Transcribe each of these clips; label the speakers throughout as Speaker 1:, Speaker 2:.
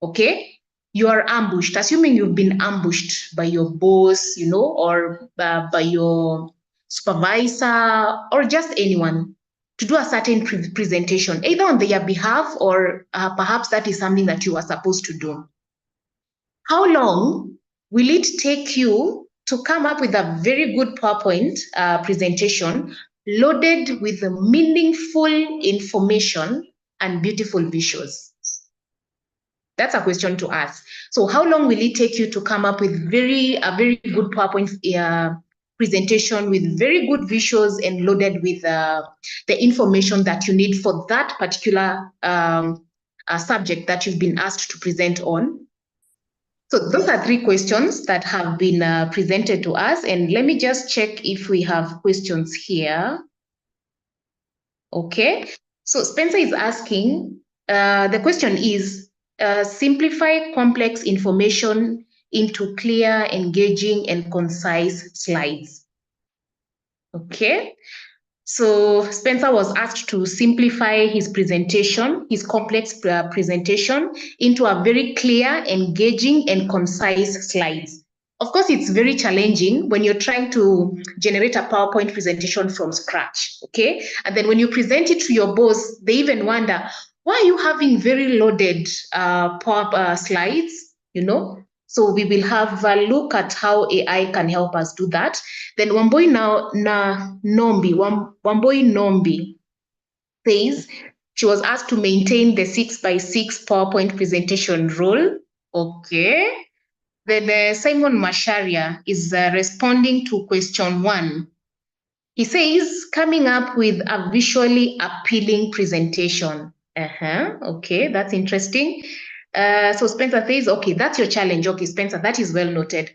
Speaker 1: okay? You are ambushed, assuming you've been ambushed by your boss, or by your supervisor or just anyone to do a certain presentation, either on their behalf or perhaps that is something that you are supposed to do. How long will it take you to come up with a very good PowerPoint presentation loaded with meaningful information and beautiful visuals? That's a question to ask. So how long will it take you to come up with a very good PowerPoint presentation with very good visuals and loaded with the information that you need for that particular subject that you've been asked to present on? So those are 3 questions that have been presented to us. And let me just check if we have questions here. Okay. So Spencer is asking, the question is, simplify complex information into clear, engaging, and concise slides. Okay. So Spencer was asked to simplify his presentation, his complex presentation, into a very clear, engaging, and concise slides. Of course, it's very challenging when you're trying to generate a PowerPoint presentation from scratch, okay? And then when you present it to your boss, they even wonder, why are you having very loaded slides, So we will have a look at how AI can help us do that. Then Wamboi Nombi says she was asked to maintain the 6x6 PowerPoint presentation rule. Okay. Then Simon Masharia is responding to question 1. He says, coming up with a visually appealing presentation. Okay, that's interesting. So Spencer says, okay, that's your challenge. Okay, Spencer, that is well noted.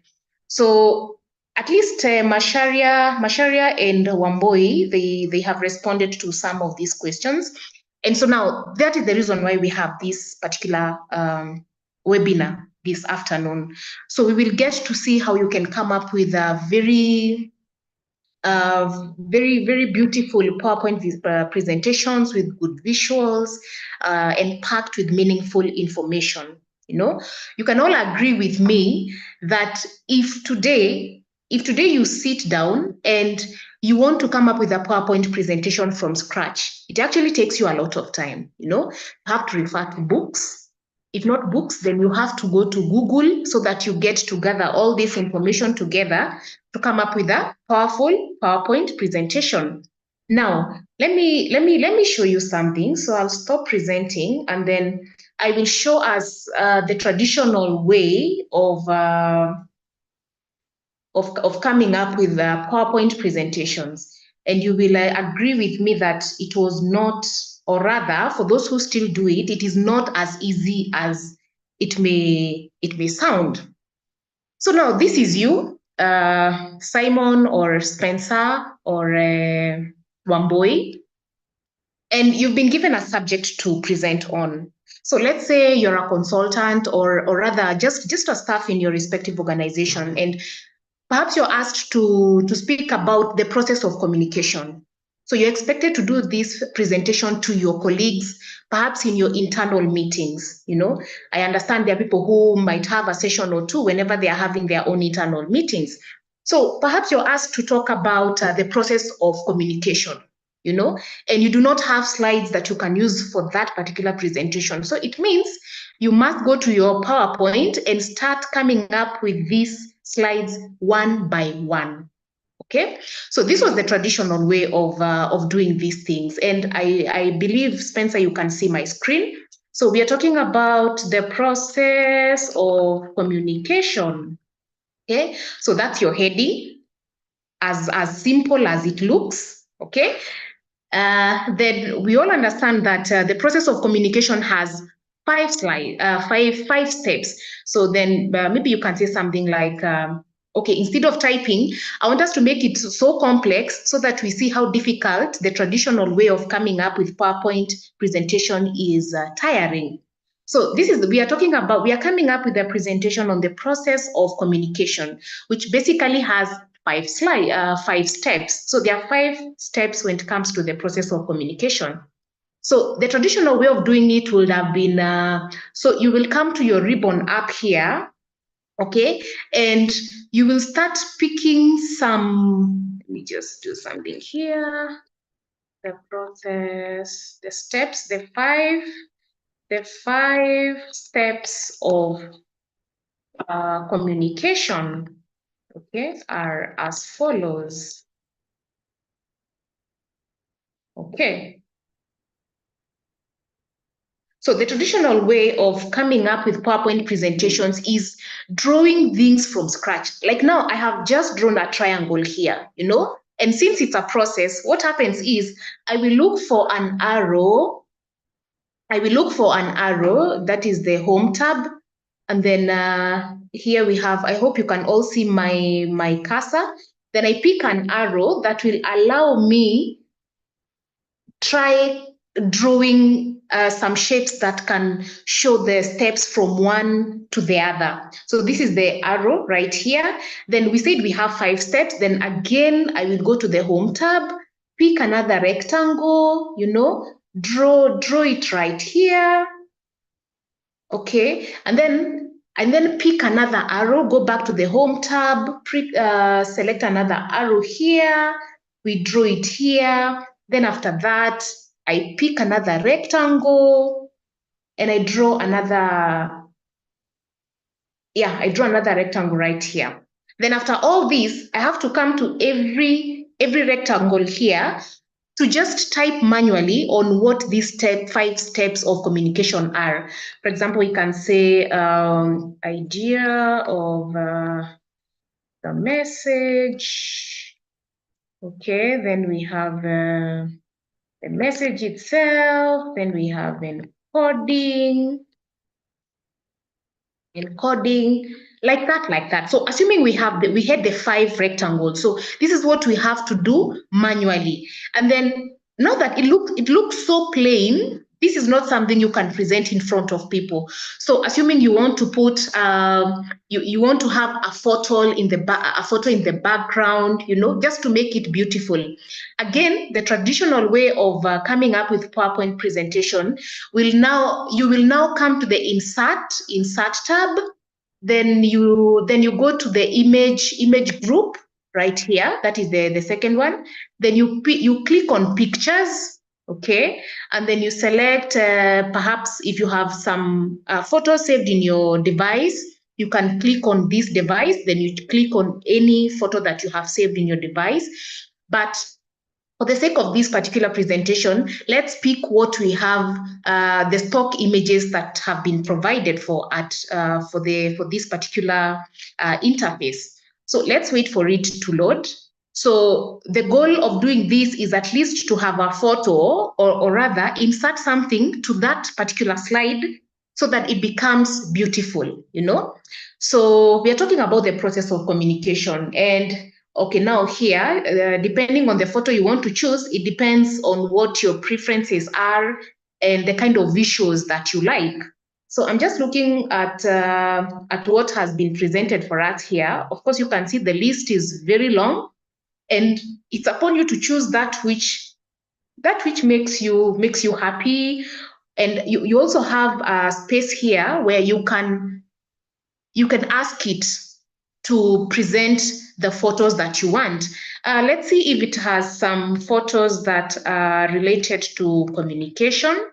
Speaker 1: So at least Masharia and Wamboi, they have responded to some of these questions. And so now that is the reason why we have this particular webinar this afternoon. So we will get to see how you can come up with a very beautiful PowerPoint presentations with good visuals and packed with meaningful information. You can all agree with me that if today you sit down and you want to come up with a PowerPoint presentation from scratch, it actually takes you a lot of time. You have to refer to books. If not books, then you have to go to Google so that you get to gather all this information together to come up with a powerful PowerPoint presentation. Now, let me show you something. So I'll stop presenting and then I will show us the traditional way of coming up with PowerPoint presentations. And you will agree with me that it was not, or rather, for those who still do it, it is not as easy as it may sound. So now this is you, Simon or Spencer or Wamboi, and you've been given a subject to present on. So let's say you're a consultant or rather just a staff in your respective organization, and perhaps you're asked to speak about the process of communication. So you're expected to do this presentation to your colleagues, perhaps in your internal meetings. I understand there are people who might have a session or two whenever they are having their own internal meetings. So perhaps you're asked to talk about the process of communication, and you do not have slides that you can use for that particular presentation. So it means you must go to your PowerPoint and start coming up with these slides one by one. Okay, so this was the traditional way of doing these things. And I believe, Spencer, you can see my screen. So we are talking about the process of communication. Okay, so that's your heading, as simple as it looks. Okay, then we all understand that the process of communication has 5 steps. So then maybe you can say something like, okay, instead of typing, I want us to make it so complex so that we see how difficult the traditional way of coming up with PowerPoint presentation is tiring. So we are coming up with a presentation on the process of communication, which basically has 5 steps. So there are 5 steps when it comes to the process of communication. So the traditional way of doing it would have been, so you will come to your ribbon up here, okay? And you will start picking some, let me just do something here. The process, the steps, the five steps of communication, okay, are as follows. Okay. So the traditional way of coming up with PowerPoint presentations is drawing things from scratch. Like now, I have just drawn a triangle here, you know, and since it's a process, what happens is I will look for an arrow. I will look for an arrow, that is the home tab. And then here we have, I hope you can all see my cursor. Then I pick an arrow that will allow me try drawing some shapes that can show the steps from one to the other. So this is the arrow right here. Then we said we have 5 steps. Then again, I will go to the home tab, pick another rectangle, you know, draw it right here. Okay, and then pick another arrow, go back to the home tab, select another arrow here, we draw it here. Then after that, I pick another rectangle and I draw another, I draw another rectangle right here. Then after all this, I have to come to every rectangle here to just type manually on what these 5 steps of communication are. For example, we can say idea of the message. Okay, then we have the message itself. Then we have encoding, like that. So assuming we had the 5 rectangles, so this is what we have to do manually. And then now that it looks so plain, this is not something you can present in front of people. So assuming you want to put you want to have a photo in the background, you know, just to make it beautiful. Again, the traditional way of coming up with PowerPoint presentation you will now come to the insert tab. Then you go to the image group right here. That is the second one. Then you click on pictures, okay, and then you select perhaps if you have some photos saved in your device, you can click on this device. Then you click on any photo that you have saved in your device. But for the sake of this particular presentation, let's pick what we have, the stock images that have been provided for this particular interface. So let's wait for it to load. So the goal of doing this is at least to have a photo or rather insert something to that particular slide so that it becomes beautiful, you know. So we are talking about the process of communication. And okay, now here, depending on the photo you want to choose, it depends on what your preferences are and the kind of visuals that you like. So I'm just looking at what has been presented for us here. Of course, you can see the list is very long, and it's upon you to choose that which makes you happy. And you also have a space here where you can ask it to present the photos that you want. Let's see if it has some photos that are related to communication.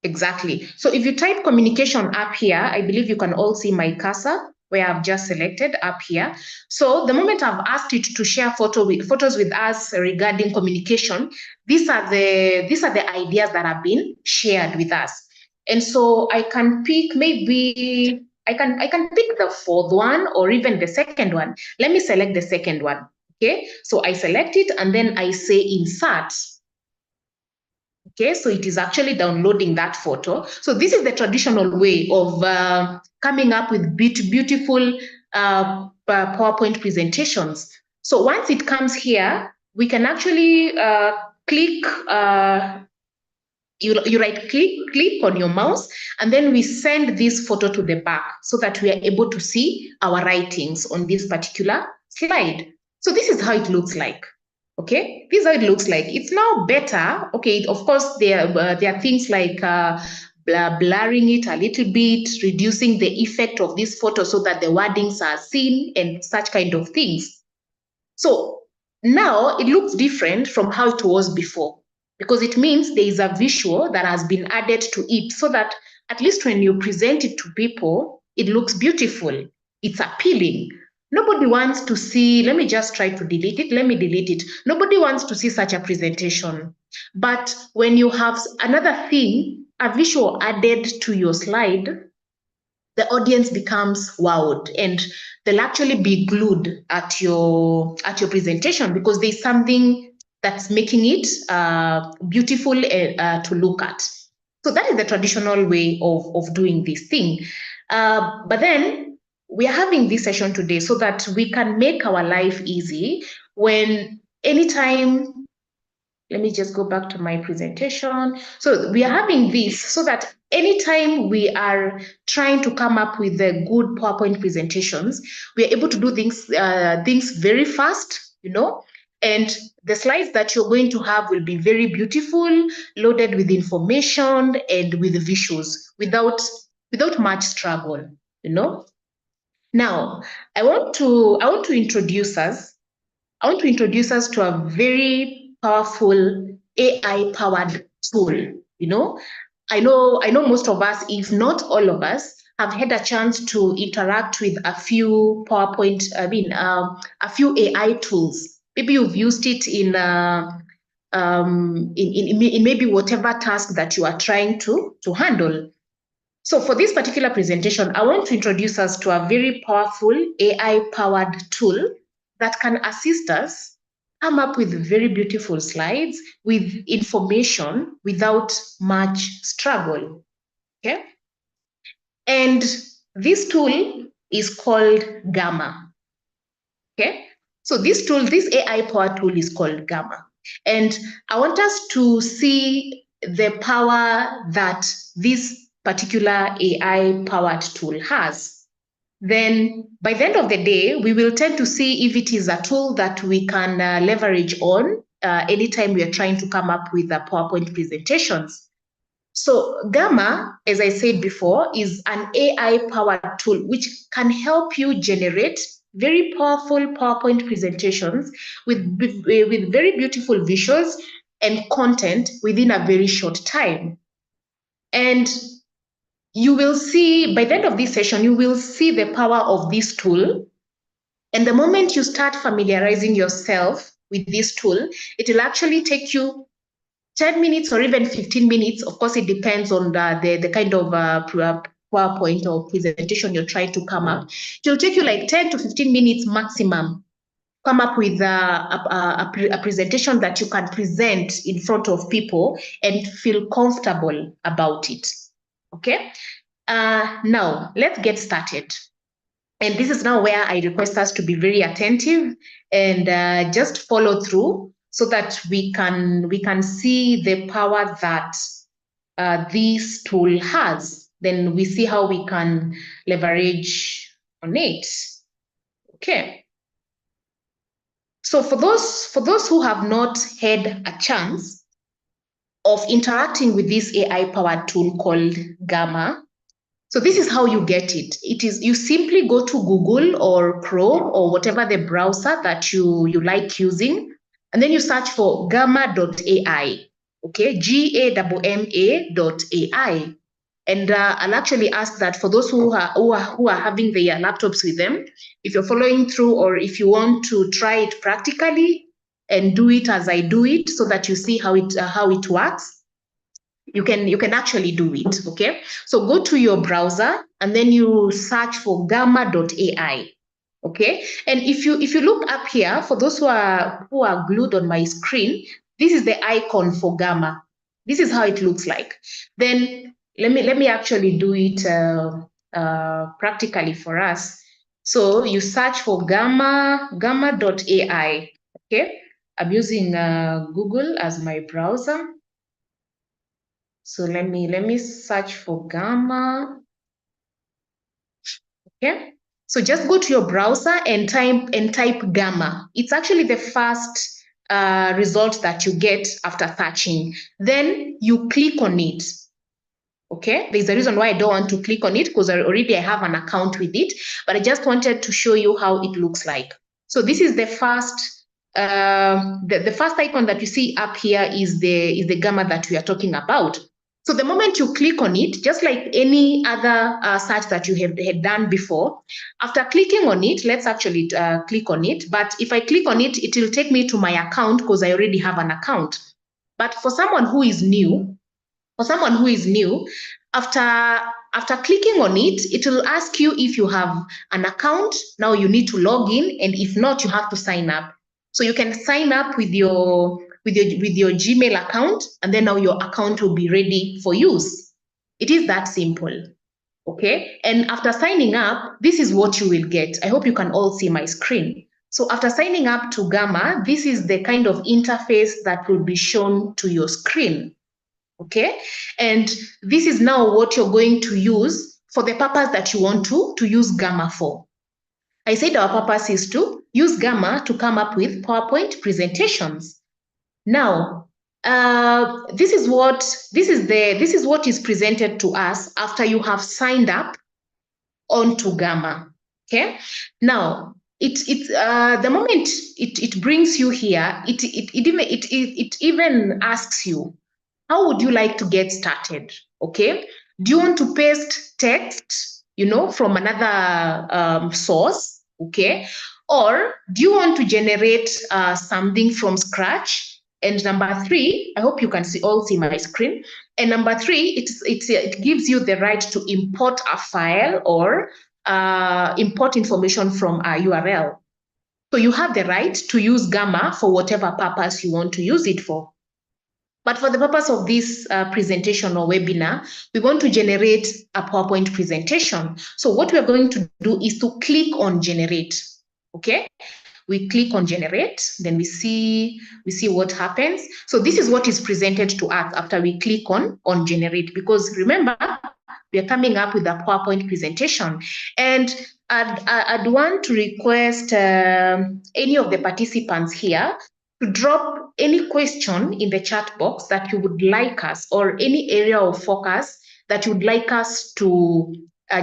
Speaker 1: Exactly. So if you type communication up here, I believe you can all see my cursor where I've just selected up here. So the moment I've asked it to share photos with us regarding communication, these are the ideas that have been shared with us. And so I can pick maybe I can pick the 4th one or even the 2nd one. Let me select the 2nd one. Okay, so I select it and then I say insert. Okay, so it is actually downloading that photo. So this is the traditional way of coming up with beautiful PowerPoint presentations. So once it comes here, we can actually click, you right click on your mouse, and then we send this photo to the back so that we are able to see our writings on this particular slide. So this is how it looks like. Okay, this is how it looks like. It's now better. Okay, of course, there are things like blurring it a little bit, reducing the effect of this photo so that the wordings are seen and such kind of things. So now it looks different from how it was before, because it means there is a visual that has been added to it so that at least when you present it to people, it looks beautiful, it's appealing. Nobody wants to see, let me just try to delete it, let me delete it. Nobody wants to see such a presentation. But when you have another thing, a visual added to your slide, the audience becomes wowed and they'll actually be glued at your presentation because there's something that's making it beautiful to look at. So that is the traditional way of doing this thing. But then we are having this session today so that we can make our life easy when anytime. Let me just go back to my presentation. So we are having this so that anytime we are trying to come up with the good PowerPoint presentations, we are able to do things very fast, and the slides that you're going to have will be very beautiful, loaded with information and with visuals without much struggle, Now, I want to introduce us. I want to introduce us to a very powerful AI-powered tool. I know most of us, if not all of us, have had a chance to interact with a few a few AI tools. Maybe you've used it in maybe whatever task that you are trying to handle. So for this particular presentation, I want to introduce us to a very powerful AI-powered tool that can assist us come up with very beautiful slides with information without much struggle. Okay? And this tool is called Gamma. Okay? So this AI-powered tool is called Gamma. And I want us to see the power that this particular AI-powered tool has. Then by the end of the day, we will tend to see if it is a tool that we can leverage on anytime we are trying to come up with PowerPoint presentations. So Gamma, as I said before, is an AI-powered tool which can help you generate very powerful PowerPoint presentations with very beautiful visuals and content within a very short time. And you will see, by the end of this session, you will see the power of this tool. And the moment you start familiarizing yourself with this tool, it will actually take you 10 minutes or even 15 minutes. Of course, it depends on the kind of PowerPoint or presentation you're trying to come up. It will take you like 10 to 15 minutes maximum. Come up with a presentation that you can present in front of people and feel comfortable about it. Okay? Now, let's get started. And this is now where I request us to be very attentive and just follow through so that we can see the power that this tool has. Then we see how we can leverage on it. Okay. So for those who have not had a chance of interacting with this AI-powered tool called Gamma, so this is how you get it. It is, you simply go to Google or Chrome or whatever the browser that you like using, and then you search for gamma.ai. Okay, GAMMA.ai. And I'll actually ask that for those who are having their laptops with them, if you're following through or if you want to try it practically and do it as I do it so that you see how it works, you can actually do it. Okay, so go to your browser and then you search for gamma.ai. Okay, and if you look up here, for those who are glued on my screen, this is the icon for Gamma. This is how it looks like. Then let me actually do it practically for us. So you search for gamma.ai. Okay, I'm using Google as my browser. So let me search for Gamma. Okay. So just go to your browser and type Gamma. It's actually the first result that you get after searching. Then you click on it. Okay, there's a reason why I don't want to click on it, because already I have an account with it, but I just wanted to show you how it looks like. So this is the first, the first icon that you see up here is the Gamma that we are talking about. So the moment you click on it, just like any other search that you had done before, after clicking on it, let's actually click on it. But if I click on it, it will take me to my account because I already have an account. But for someone who is new, after clicking on it, it will ask you if you have an account. Now you need to log in, and if not, you have to sign up. So you can sign up with your Gmail account, and then now your account will be ready for use. It is that simple. Okay, and after signing up, this is what you will get. I hope you can all see my screen. So after signing up to Gamma, this is the kind of interface that will be shown to your screen. Okay, and this is now what you're going to use for the purpose that you want to use Gamma for. I said our purpose is to use Gamma to come up with PowerPoint presentations. Now, this is what is presented to us after you have signed up onto Gamma. Okay, now the moment it brings you here, it even asks you, how would you like to get started? Okay, do you want to paste text, from another source? Okay, or do you want to generate something from scratch? And number three, I hope you can all see my screen. And number three, it gives you the right to import a file or import information from a URL. So you have the right to use Gamma for whatever purpose you want to use it for. But for the purpose of this presentation or webinar, we want to generate a PowerPoint presentation. So what we're going to do is to click on generate. Okay, we click on generate, then we see what happens. So this is what is presented to us after we click on generate, because remember, we are coming up with a PowerPoint presentation. And I'd want to request any of the participants here to drop any question in the chat box that you would like us, or any area of focus that you would like us to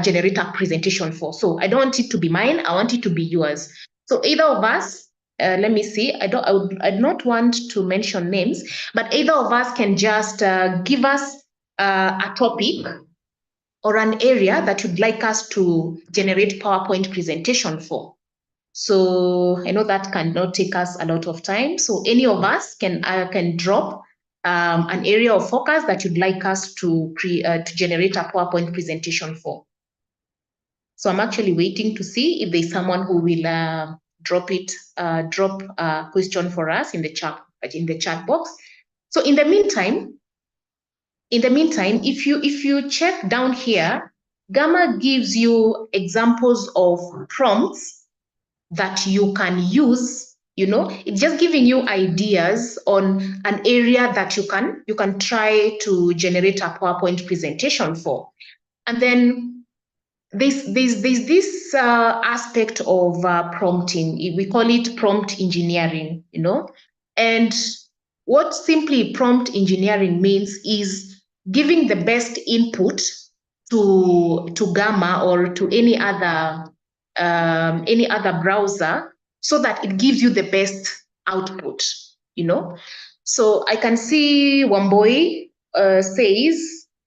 Speaker 1: generate a presentation for. So I don't want it to be mine, I want it to be yours. So either of us, let me see, I'd not want to mention names, but either of us can just give us a topic or an area that you'd like us to generate PowerPoint presentation for. So I know that cannot take us a lot of time. So any of us can drop an area of focus that you'd like us to generate a PowerPoint presentation for. So I'm actually waiting to see if there's someone who will drop a question for us in the chat box. So in the meantime, if you check down here, Gamma gives you examples of prompts that you can use. It's just giving you ideas on an area that you can try to generate a PowerPoint presentation for. And then there's this aspect of prompting. We call it prompt engineering. And what simply prompt engineering means is giving the best input to Gamma or to any other browser, so that it gives you the best output. So I can see Wamboi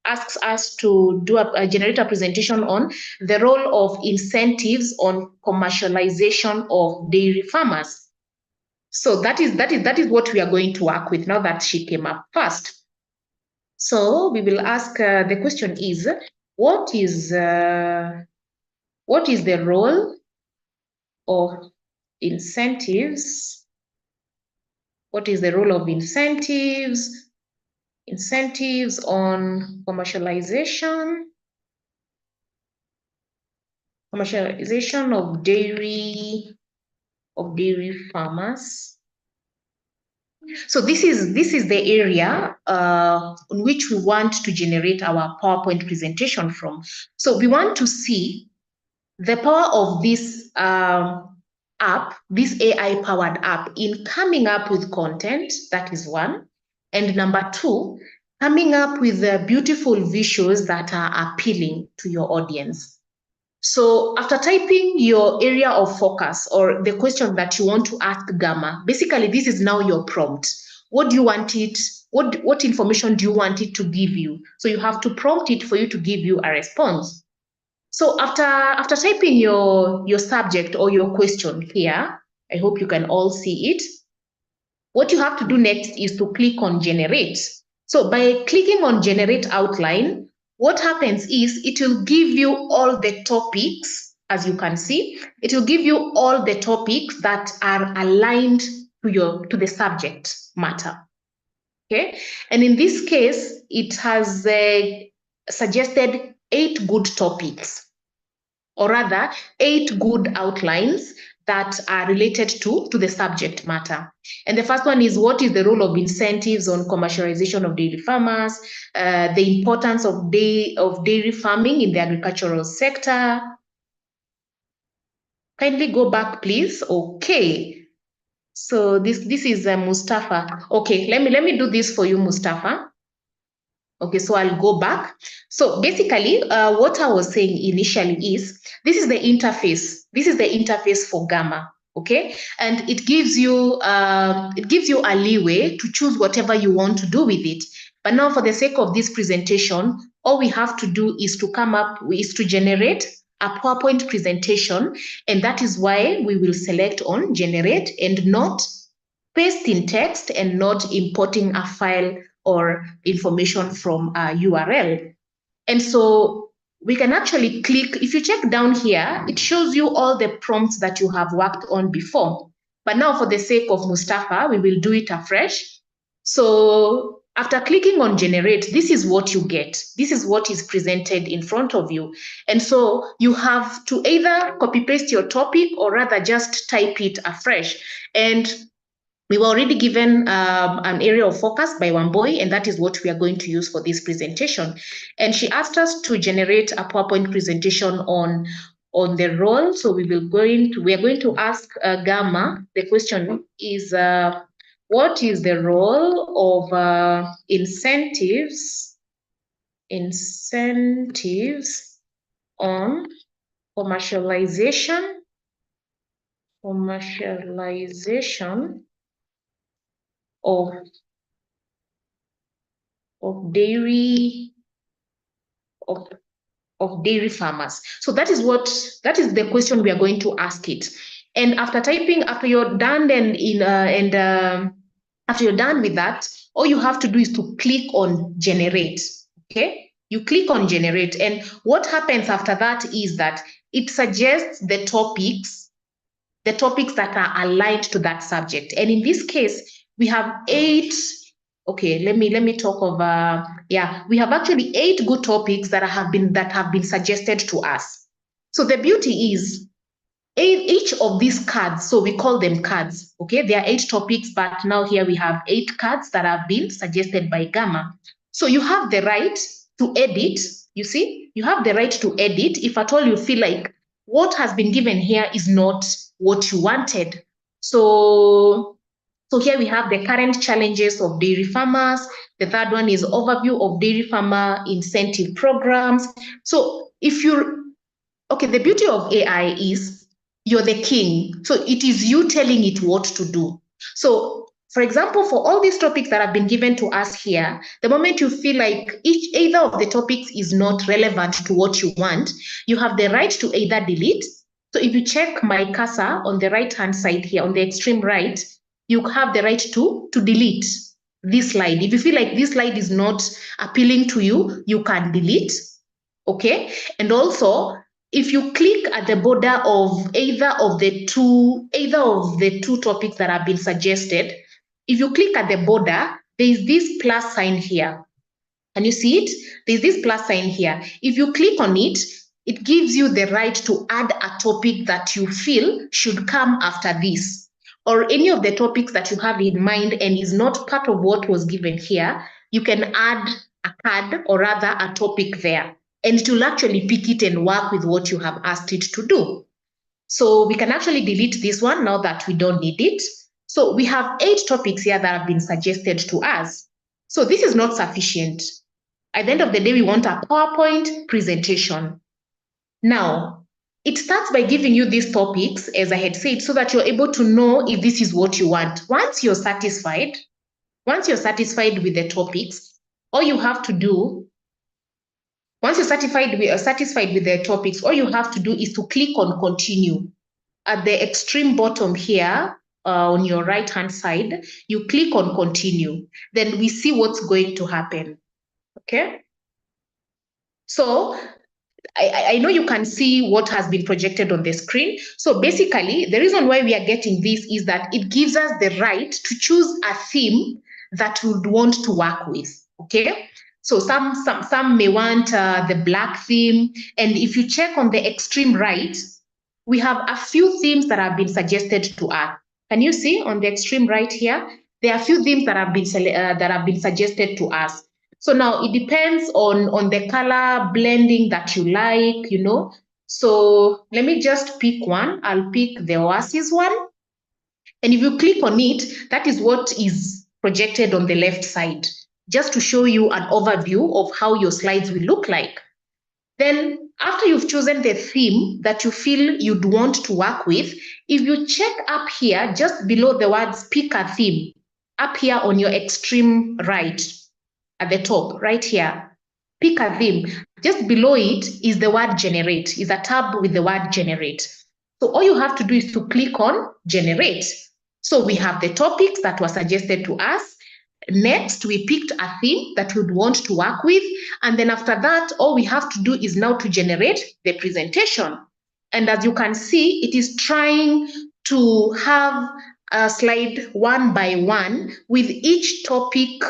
Speaker 1: asks us to generate a presentation on the role of incentives on commercialization of dairy farmers. So that is what we are going to work with now that she came up first. So we will ask, the question is, what is the role of incentives? What is the role of incentives on commercialization of dairy farmers? So this is the area on which we want to generate our PowerPoint presentation from. So we want to see the power of this app, this AI-powered app, in coming up with content, that is one. And number two, coming up with beautiful visuals that are appealing to your audience. So after typing your area of focus or the question that you want to ask Gamma, basically this is now your prompt. What do you want it? What information do you want it to give you? So you have to prompt it for you to give you a response. So after typing your subject or your question here, I hope you can all see it. What you have to do next is to click on generate. So by clicking on generate outline, what happens is it will give you all the topics, as you can see, it will give you all the topics that are aligned to the subject matter. Okay, and in this case, it has suggested 8 good topics, or rather 8 good outlines that are related to the subject matter. And the first one is, what is the role of incentives on commercialization of dairy farmers, the importance of dairy farming in the agricultural sector. Kindly go back, please. Okay. So this is Mustafa. Okay, let me do this for you, Mustafa. Okay, so I'll go back. So basically, what I was saying initially is, this is the interface. This is the interface for Gamma, okay? And it gives you a leeway to choose whatever you want to do with it. But now, for the sake of this presentation, all we have to do is to generate a PowerPoint presentation, and that is why we will select on generate and not paste in text and not importing a file or information from a URL. And so we can actually click, if you check down here, it shows you all the prompts that you have worked on before. But now, for the sake of Mustafa, we will do it afresh. So after clicking on generate, this is what you get. This is what is presented in front of you. And so you have to either copy paste your topic or rather just type it afresh. And we were already given an area of focus by Wamboi, and that is what we are going to use for this presentation. And she asked us to generate a PowerPoint presentation on the role. So we are going to ask Gamma. The question is, what is the role of incentives on commercialization of dairy farmers. So that is the question we are going to ask it. And after you're done after you're done with that, all you have to do is to click on generate. Okay, you click on generate, and what happens after that is that it suggests the topics that are aligned to that subject. And in this case, we have 8. Okay, let me talk of we have actually 8 good topics that have been suggested to us. So the beauty is, each of these cards, so we call them cards, okay? There are 8 topics, but now here we have 8 cards that have been suggested by Gamma. So you have the right to edit, you see? You have the right to edit if at all you feel like what has been given here is not what you wanted. So here we have the current challenges of dairy farmers. The third one is overview of dairy farmer incentive programs. So the beauty of AI is you're the king. So it is you telling it what to do. So for example, for all these topics that have been given to us here, the moment you feel like either of the topics is not relevant to what you want, you have the right to either delete. So if you check my cursor on the right-hand side here, on the extreme right, you have the right to delete this slide. If you feel like this slide is not appealing to you, you can delete, okay? And also, if you click at the border of either of the two topics that have been suggested, if you click at the border, there is this plus sign here. Can you see it? There's this plus sign here. If you click on it, it gives you the right to add a topic that you feel should come after this, or any of the topics that you have in mind and is not part of what was given here. You can add a card, or rather a topic there, and it will actually pick it and work with what you have asked it to do. So we can actually delete this one now that we don't need it. So we have 8 topics here that have been suggested to us. So this is not sufficient. At the end of the day, we want a PowerPoint presentation. Now, it starts by giving you these topics, as I had said, so that you're able to know if this is what you want. Once you're satisfied with the topics, all you have to do, once you're satisfied with the topics, all you have to do is to click on continue. At the extreme bottom here, on your right-hand side, you click on continue. Then we see what's going to happen, okay? So I know you can see what has been projected on the screen. So basically, the reason why we are getting this is that it gives us the right to choose a theme that we would want to work with, okay? So some may want the black theme. And if you check on the extreme right, we have a few themes that have been suggested to us. Can you see on the extreme right here? There are a few themes that have been suggested to us. So now it depends on the color blending that you like, you know. So let me just pick one. I'll pick the Oasis one. And if you click on it, that is what is projected on the left side, just to show you an overview of how your slides will look like. Then after you've chosen the theme that you feel you'd want to work with, if you check up here, just below the words pick a theme, up here on your extreme right, at the top, right here, pick a theme. Just below it is the word generate, is a tab with the word generate. So all you have to do is to click on generate. So we have the topics that were suggested to us. Next, we picked a theme that we'd want to work with. And then after that, all we have to do is now to generate the presentation. And as you can see, it is trying to have a slide one by one with each topic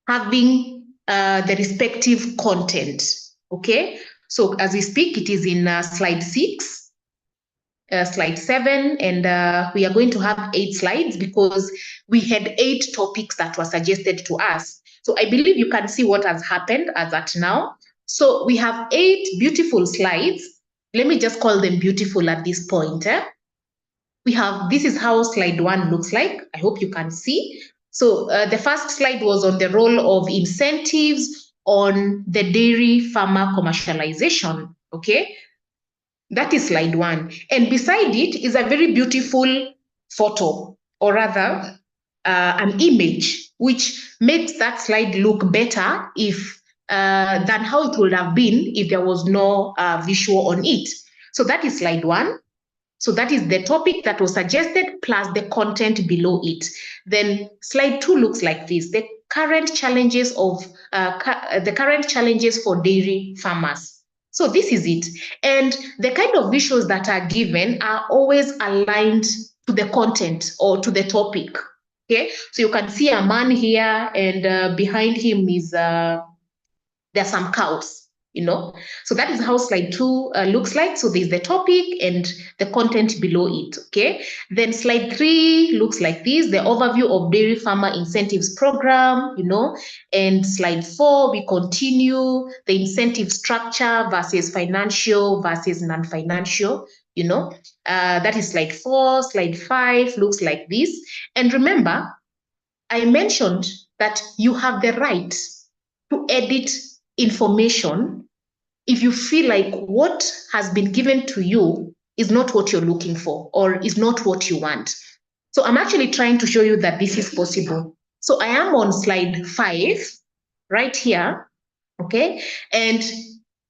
Speaker 1: having the respective content, okay? So as we speak, it is in slide 6, slide 7, and we are going to have 8 slides because we had 8 topics that were suggested to us. So I believe you can see what has happened as at now. So we have 8 beautiful slides. Let me just call them beautiful at this point. This is how slide 1 looks like. I hope you can see. So the first slide was on the role of incentives on the dairy farmer commercialization, okay? That is slide 1. And beside it is a very beautiful photo, or rather an image, which makes that slide look better than how it would have been if there was no visual on it. So that is slide 1. So that is the topic that was suggested plus the content below it. Then slide 2 looks like this: the current challenges for dairy farmers. So this is it. And the kind of visuals that are given are always aligned to the content or to the topic. Okay, so you can see a man here, and behind him is there are some cows. You know, so that is how slide 2 looks like. So there's the topic and the content below it, okay? Then slide 3 looks like this: the overview of dairy farmer incentives program, you know. And slide 4, we continue the incentive structure versus financial versus non-financial, you know. That is slide 4. Slide 5 looks like this. And remember, I mentioned that you have the right to edit information if you feel like what has been given to you is not what you're looking for or is not what you want. So I'm actually trying to show you that this is possible. So I am on slide 5 right here, okay? And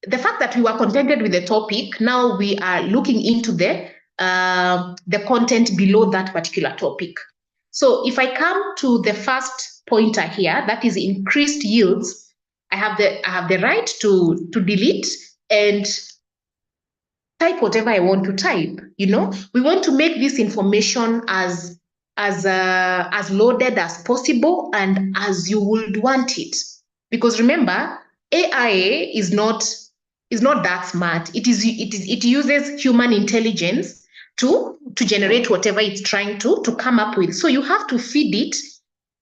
Speaker 1: the fact that we were contented with the topic, now we are looking into the content below that particular topic. So if I come to the first pointer here, that is increased yields, I have the right to delete and type whatever I want to type. You know, we want to make this information as loaded as possible and as you would want it. Because remember, AI is not that smart. It uses human intelligence to generate whatever it's trying to come up with. So you have to feed it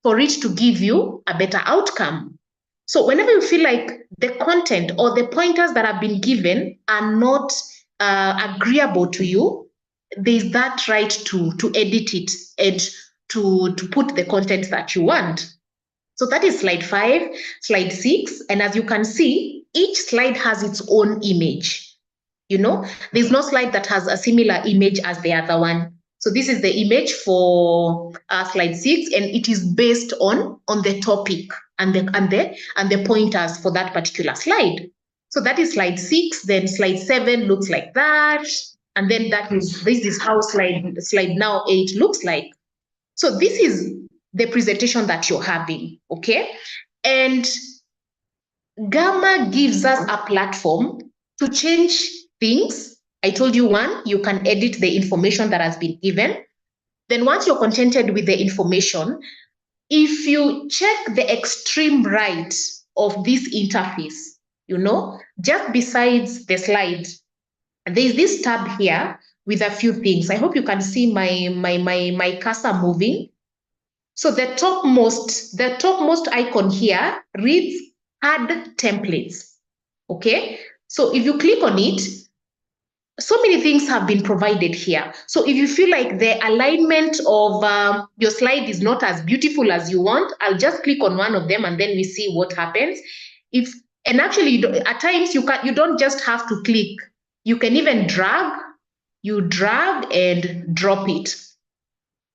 Speaker 1: for it to give you a better outcome. So whenever you feel like the content or the pointers that have been given are not agreeable to you, there's that right to edit it and to put the content that you want. So that is slide 5, slide 6. And as you can see, each slide has its own image. There's no slide that has a similar image as the other one. So this is the image for slide 6, and it is based on the topic and the pointers for that particular slide. So that is slide 6. Then slide 7 looks like that, and then this is how slide now 8 looks like. So this is the presentation that you're having, okay? And Gamma gives us a platform to change things. I told you, 1, you can edit the information that has been given. Then once you're contented with the information, if you check the extreme right of this interface, just besides the slide, there's this tab here with a few things. I hope you can see my cursor moving. So the topmost icon here reads Add Templates. Okay, so if you click on it, so many things have been provided here. So if you feel like the alignment of your slide is not as beautiful as you want, I'll just click on one of them and then we see what happens. And actually, at times you don't just have to click. You can even drag and drop it.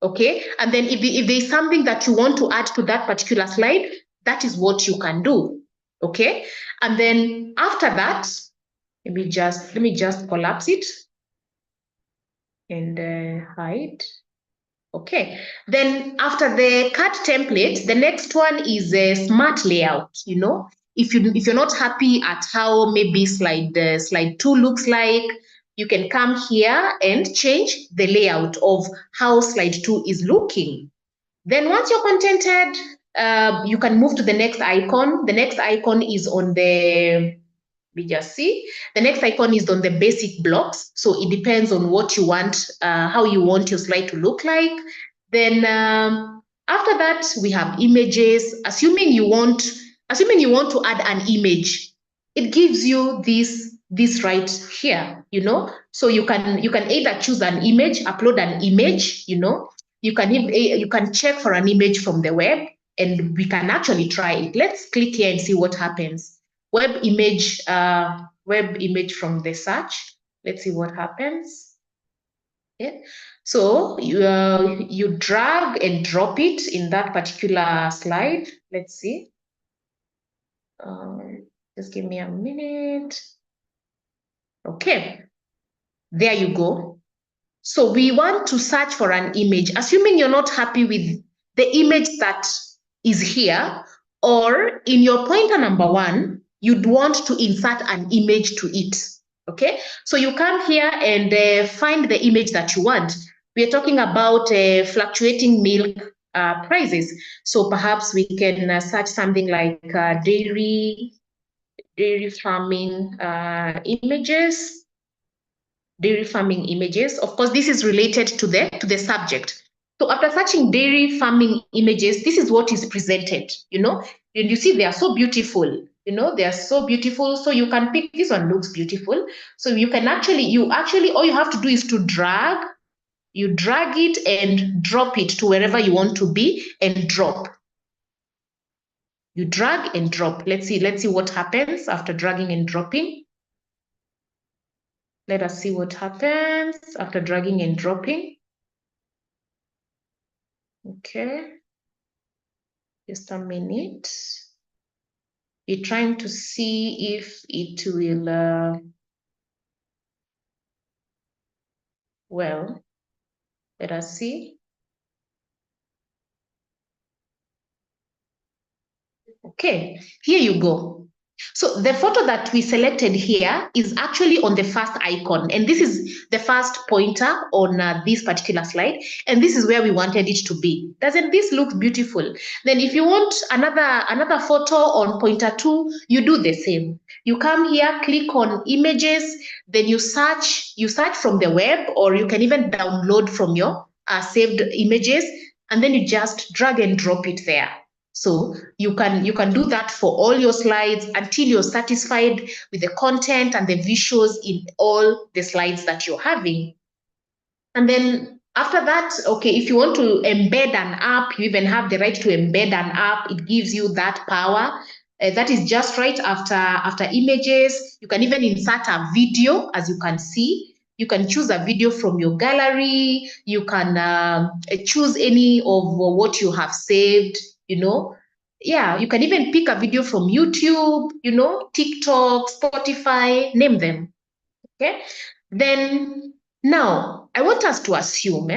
Speaker 1: Okay, and then if there's something that you want to add to that particular slide, that is what you can do. Okay, and then after that, let me just collapse it and hide. Okay, then after the cut template, the next one is a smart layout. If you're not happy at how maybe slide 2 looks like, you can come here and change the layout of how slide 2 is looking. Then once you're contented, you can move to the next icon. The next icon is on the, we just see, the next icon is on the basic blocks. So it depends on what you want, how you want your slide to look like. Then after that, we have images. Assuming you want to add an image, it gives you this right here, so you can either choose an image, upload an image, you can check for an image from the web, and we can actually try it. Let's click here and see what happens. Web image from the search. Let's see what happens. Yeah. So you drag and drop it in that particular slide. Let's see. Just give me a minute. Okay, there you go. So we want to search for an image. Assuming you're not happy with the image that is here, or in your pointer number 1, you'd want to insert an image to it. Okay, so you come here and find the image that you want. We are talking about fluctuating milk prices. So perhaps we can search something like dairy farming images. Dairy farming images. Of course, this is related to the subject. So after searching dairy farming images, this is what is presented, and you see they are so beautiful, they are so beautiful. So you can pick, this one looks beautiful. So you can actually, all you have to do is to drag it and drop it to wherever you want to be and drop. You drag and drop. Let's see what happens after dragging and dropping. Let us see what happens after dragging and dropping. Okay, just a minute. You're trying to see if it will, well, let us see. Okay, here you go. So the photo that we selected here is actually on the first icon, and this is the first pointer on this particular slide, and this is where we wanted it to be. Doesn't this look beautiful? Then if you want another photo on pointer 2, you do the same. You come here, click on images, then you search from the web, or you can even download from your saved images, and then you just drag and drop it there. So you can do that for all your slides until you're satisfied with the content and the visuals in all the slides that you're having. And then after that, okay, if you want to embed an app, you even have the right to embed an app. It gives you that power. That is just right after images. You can even insert a video, as you can see. You can choose a video from your gallery. You can choose any of what you have saved, you know. Yeah, you can even pick a video from YouTube, you know, TikTok, Spotify, name them. Okay. Then now I want us to assume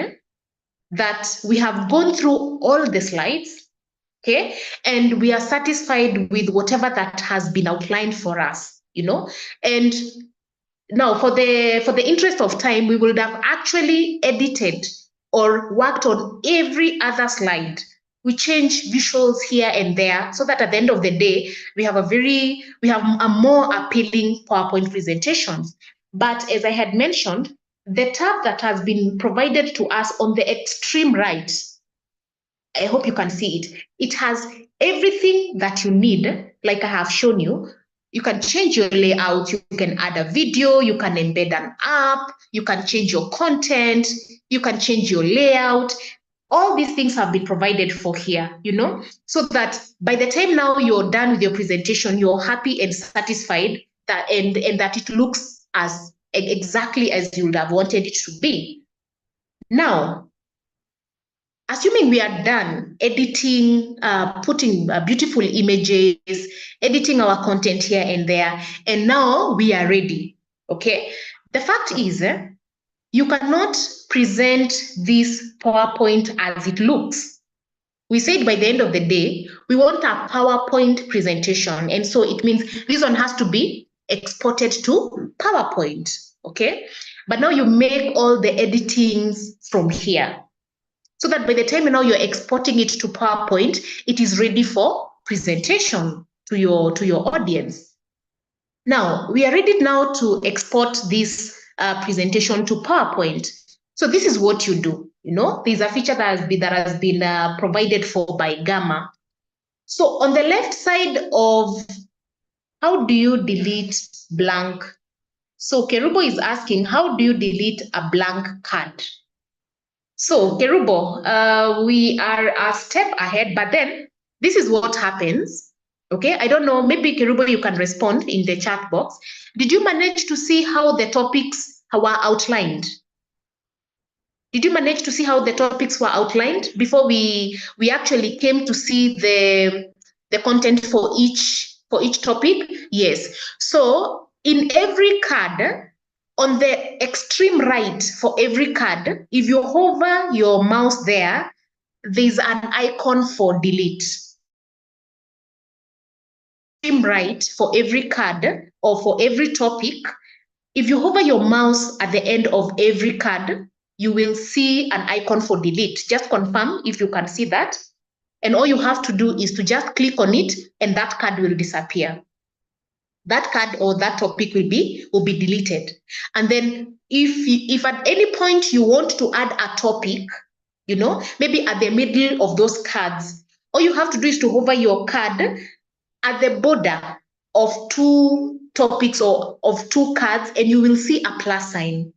Speaker 1: that we have gone through all the slides, okay, and we are satisfied with whatever that has been outlined for us, you know. And now for the interest of time, we would have actually edited or worked on every other slide. We change visuals here and there so that at the end of the day, we have a more appealing PowerPoint presentation. But as I had mentioned, the tab that has been provided to us on the extreme right, I hope you can see it. It has everything that you need, like I have shown you. You can change your layout, you can add a video, you can embed an app, you can change your content, you can change your layout. All these things have been provided for here, you know, so that by the time now you're done with your presentation, you're happy and satisfied that and that it looks as exactly as you would have wanted it to be. Now, assuming we are done editing, putting beautiful images, editing our content here and there, and now we are ready, okay? The fact is, you cannot present this PowerPoint as it looks. We said by the end of the day, we want a PowerPoint presentation. And so it means this one has to be exported to PowerPoint, okay? But now you make all the editings from here, so that by the time now you're exporting it to PowerPoint, it is ready for presentation to your audience. Now, we are ready now to export this presentation to PowerPoint. So this is what you do. You know, there's a feature that has been provided for by Gamma. So on the left side of how do you delete blank? So Kerubo is asking, how do you delete a blank card? So, Kerubo, we are a step ahead, but then this is what happens. Okay, I don't know, maybe Kerubo, you can respond in the chat box. Did you manage to see how the topics were outlined? Did you manage to see how the topics were outlined before we actually came to see the content for each topic? Yes. So in every card, on the extreme right for every card, if you hover your mouse there, there's an icon for delete. Extreme right for every card or for every topic, if you hover your mouse at the end of every card, you will see an icon for delete. Just confirm if you can see that. And all you have to do is to just click on it and that card will disappear. That card or that topic will be deleted. And then if at any point you want to add a topic, you know, maybe at the middle of those cards, all you have to do is to hover your card at the border of two topics or of two cards, and you will see a plus sign.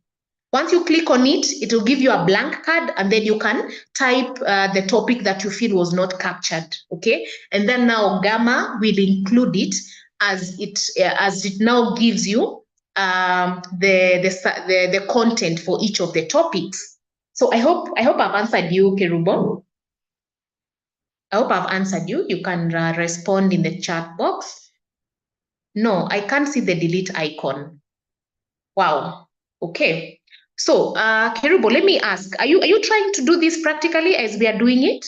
Speaker 1: Once you click on it, it will give you a blank card, and then you can type the topic that you feel was not captured, okay? And then now Gamma will include it as it now gives you the content for each of the topics. So I hope I've answered you, Kerubo. I hope I've answered you. You can respond in the chat box. No, I can't see the delete icon. Wow. Okay. So, Kerubo, let me ask, are you trying to do this practically as we are doing it?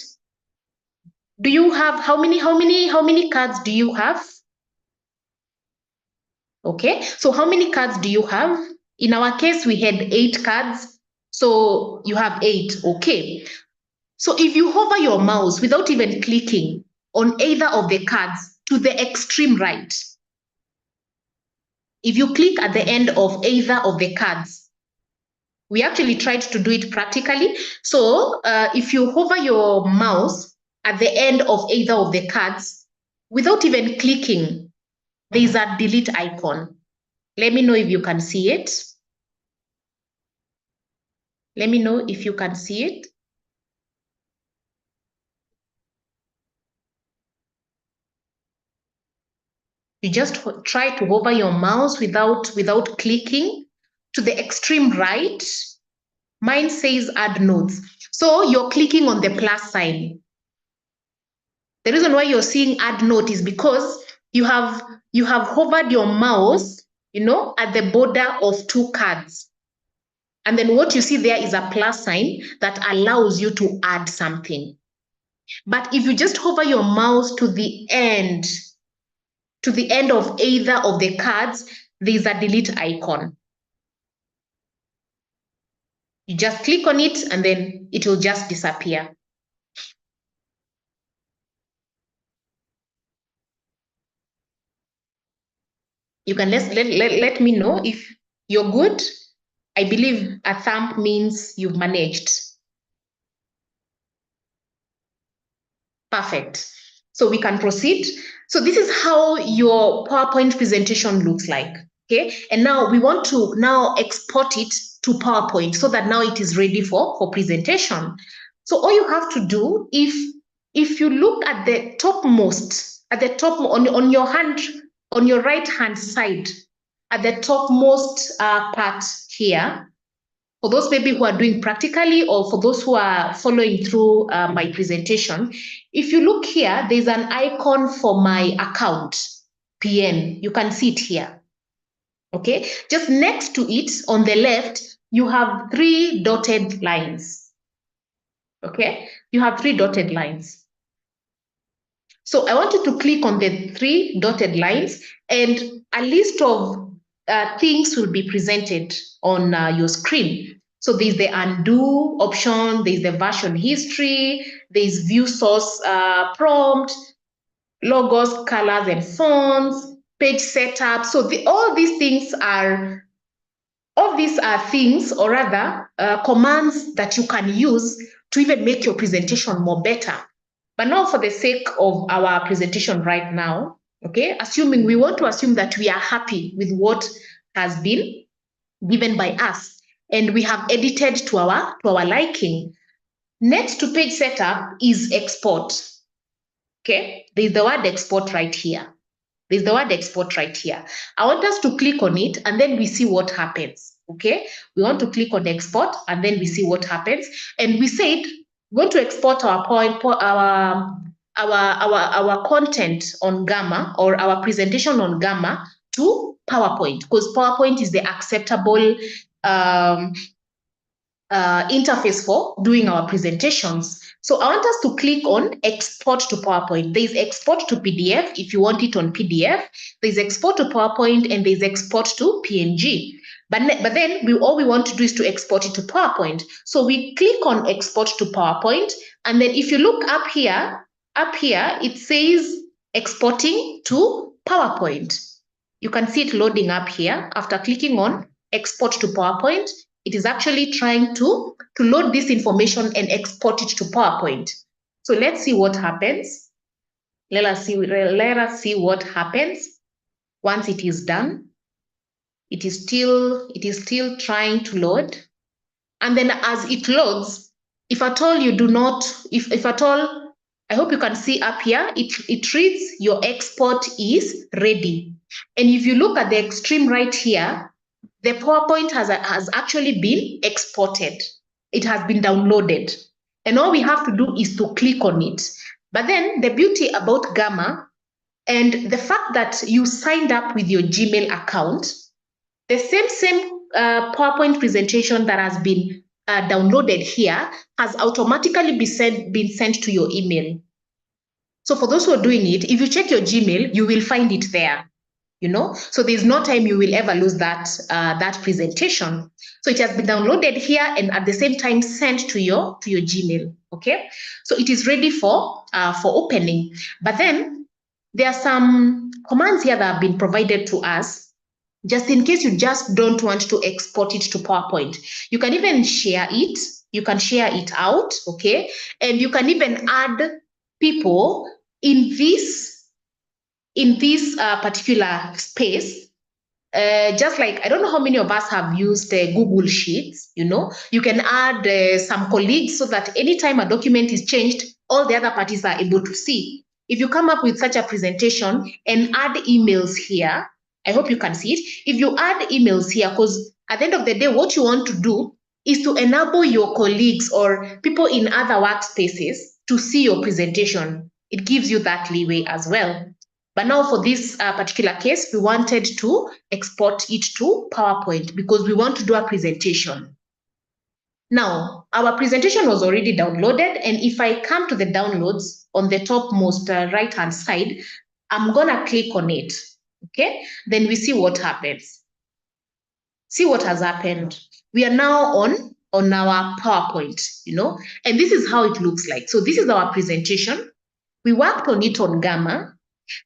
Speaker 1: Do you have how many cards do you have? Okay. So how many cards do you have? In our case, we had 8 cards. So you have 8. Okay. So if you hover your mouse without even clicking on either of the cards to the extreme right, if you click at the end of either of the cards, we actually tried to do it practically. So if you hover your mouse at the end of either of the cards, without even clicking, there is a delete icon. Let me know if you can see it. Let me know if you can see it. You just try to hover your mouse without clicking to the extreme right. Mine says add notes. So you're clicking on the plus sign. The reason why you're seeing add note is because you have hovered your mouse, at the border of two cards. And then what you see there is a plus sign that allows you to add something. But if you just hover your mouse to the end of either of the cards, there's a delete icon. You just click on it and then it will just disappear. You can let me know if you're good. I believe a thumb means you've managed. Perfect. So we can proceed. So this is how your PowerPoint presentation looks like. Okay. And now we want to now export it to PowerPoint so that now it is ready for presentation. So all you have to do, if you look at the topmost, at the top on your hand, on your right hand side, at the topmost part here, for those maybe who are doing practically or for those who are following through my presentation, if you look here, there's an icon for my account, PN. You can see it here. Okay, just next to it on the left, you have 3 dotted lines. Okay, you have 3 dotted lines. So I want you to click on the 3 dotted lines and a list of things will be presented on your screen. So there's the undo option, there's the version history, there's view source prompt, logos, colors and fonts, page setup. So all these things are things, or rather commands that you can use to even make your presentation more better. But now for the sake of our presentation right now, okay, we want to assume that we are happy with what has been given by us and we have edited to our liking. Next to page setup is export. Okay, there's the word export right here. There's the word export right here. I want us to click on it and then we see what happens. Okay, we want to click on export and then we see what happens. And we said we're going to export our content on Gamma, or our presentation on Gamma, to PowerPoint, because PowerPoint is the acceptable interface for doing our presentations. So I want us to click on export to PowerPoint. There's export to PDF if you want it on PDF. There's export to PowerPoint and there's export to PNG. But then all we want to do is to export it to PowerPoint. So we click on export to PowerPoint. And then if you look up here, it says exporting to PowerPoint. You can see it loading up here. After clicking on export to PowerPoint, it is actually trying to load this information and export it to PowerPoint. So let's see what happens. Let us see what happens once it is done. It is still trying to load. And then as it loads, if at all you do not, if at all, I hope you can see up here, it reads your export is ready. And if you look at the extreme right here, the PowerPoint has actually been exported. It has been downloaded. And all we have to do is to click on it. But then the beauty about Gamma and the fact that you signed up with your Gmail account, the same PowerPoint presentation that has been downloaded here has automatically been sent to your email. So for those who are doing it, if you check your Gmail, you will find it there. So there's no time you will ever lose that presentation. So it has been downloaded here and at the same time sent to your Gmail. Okay, so it is ready for opening. But then there are some commands here that have been provided to us, just in case you just don't want to export it to PowerPoint. You can even share it. You can share it out, okay, and you can even add people in this particular space. Just like, I don't know how many of us have used Google Sheets, you can add some colleagues so that anytime a document is changed, all the other parties are able to see. If you come up with such a presentation and add emails here, I hope you can see it. If you add emails here, because at the end of the day, what you want to do is to enable your colleagues or people in other workspaces to see your presentation. It gives you that leeway as well. But now for this particular case, we wanted to export it to PowerPoint because we want to do a presentation. Now, our presentation was already downloaded, and if I come to the downloads on the topmost right-hand side, I'm gonna click on it, okay? Then we see what happens. See what has happened. We are now on our PowerPoint, and this is how it looks like. So this is our presentation. We worked on it on Gamma,